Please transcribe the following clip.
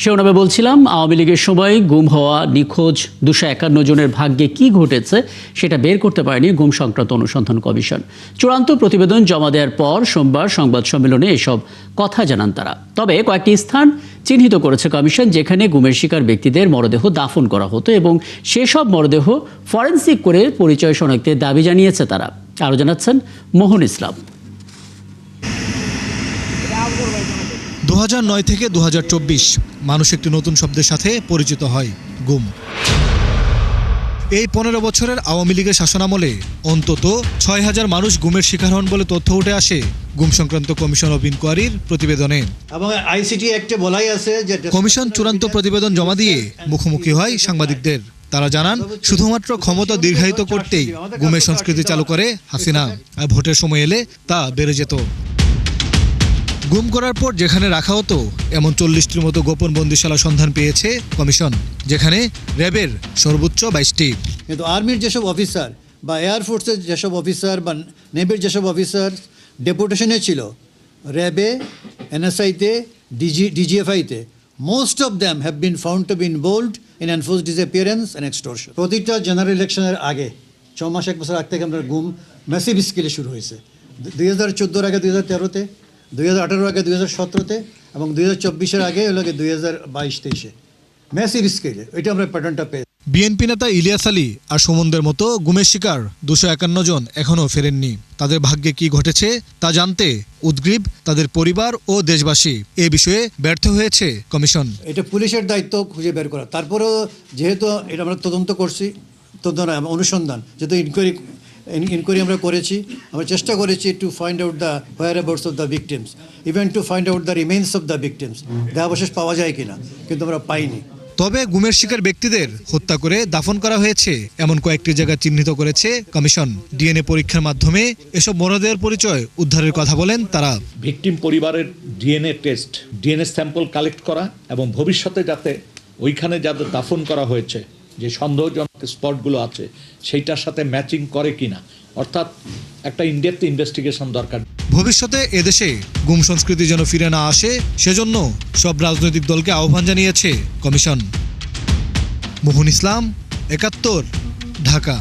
শিরোনামে বলছিলাম, আওয়ামী লীগের সময় গুম হওয়া নিখোঁজ 251 জনের ভাগ্যে কি ঘটেছে সেটা বের করতে পারেনি গুম সংক্রান্ত অনুসন্ধান কমিশন। চূড়ান্ত প্রতিবেদন জমা দেওয়ার পর সোমবার সংবাদ সম্মেলনে এসব কথা জানান তারা। তবে কয়েকটি স্থান চিহ্নিত করেছে কমিশন যেখানে গুমের শিকার ব্যক্তিদের মরদেহ দাফন করা হতো এবং সেসব মরদেহ ফরেনসিক করে পরিচয় শনাক্তের দাবি জানিয়েছে তারা। আরও জানাচ্ছেন মোহন ইসলাম। 2009 থেকে 2024 মানুষ একটি নতুন শব্দের সাথে পরিচিত হয়, গুম। এই 15 বছরের আওয়ামী লীগের শাসনামলে অন্তত 6000 মানুষ গুমের শিকার হন বলে তথ্য উঠে আসে গুম সংক্রান্ত কমিশন অব ইনকোয়ারির প্রতিবেদনে। কমিশন চূড়ান্ত প্রতিবেদন জমা দিয়ে মুখোমুখি হয় সাংবাদিকদের। তারা জানান, শুধুমাত্র ক্ষমতা দীর্ঘায়িত করতেই গুমের সংস্কৃতি চালু করে হাসিনা, আর ভোটের সময় এলে তা বেড়ে যেত। গুম করার পর যেখানে রাখা হতো এমন 40টির মতো গোপন বন্দিশালা সন্ধান পেয়েছে কমিশন, যেখানে র্যাবের সর্বোচ্চ 22টি। কিন্তু আর্মির যেসব অফিসার বা এয়ারফোর্সের যেসব অফিসার বা নেভির যেসব অফিসার ডেপুটেশনে ছিল র্যাবে, এনএসআইতে, ডিজিএফআইতে, most of them have been found to be involved in enforced disappearance and extortion. প্রতিটা জেনারেল ইলেকশনের আগে 6 মাস 1 বছর আগ থেকে আমরা গুম ম্যাসিভ স্কেলে শুরু হয়েছে। 2014 আগে 2013-তে, 2018 আগে 2017-তে এবং 2024-এর আগে হলো 2022-23-এ ম্যাসিভ স্কেলে। এটা আমরা প্যাটার্নটা পেয়ে। বিএনপি নেতা ইলিয়াস আলী আর সুমনদের মতো গুমের শিকার 251 জন এখনও ফেরেননি। তাদের ভাগ্যে কি ঘটেছে তা জানতে উদ্গ্রীব তাদের পরিবার ও দেশবাসী। এ বিষয়ে ব্যর্থ হয়েছে কমিশন। এটা পুলিশের দায়িত্ব খুঁজে বের করা। তারপরেও যেহেতু এটা আমরা তদন্ত করছি, অনুসন্ধান যেহেতু ইনকোয়ারি আমরা করেছি, আমরা চেষ্টা করেছি to find out the whereabouts of the victims, even to find out the remains of the victims, দেহাবশেষ পাওয়া যায় কিনা, কিন্তু আমরা পাইনি। তবে গুমের শিকার ব্যক্তিদের হত্যা করে দাফন করা হয়েছে এমন কয়েকটি জায়গা চিহ্নিত করেছে কমিশন। ডিএনএ পরীক্ষার মাধ্যমে এসব মরদেহের পরিচয় উদ্ধারের কথা বলেন তারা। ভিকটিম পরিবারের DNA test, DNA sample collect করা এবং ভবিষ্যতে যাতে ওইখানে যাদের দাফন করা হয়েছে যে সন্দেহজনক স্পটগুলো আছে সেইটার সাথে ম্যাচিং করে কিনা, অর্থাৎ একটা ইনডেপথ ইনভেস্টিগেশন দরকার। ভবিষ্যতে এদেশে গুম সংস্কৃতি যেন ফিরে না আসে সেজন্য সব রাজনৈতিক দলকে আহ্বান জানিয়েছে কমিশন। মোহন ইসলাম, 71, ঢাকা।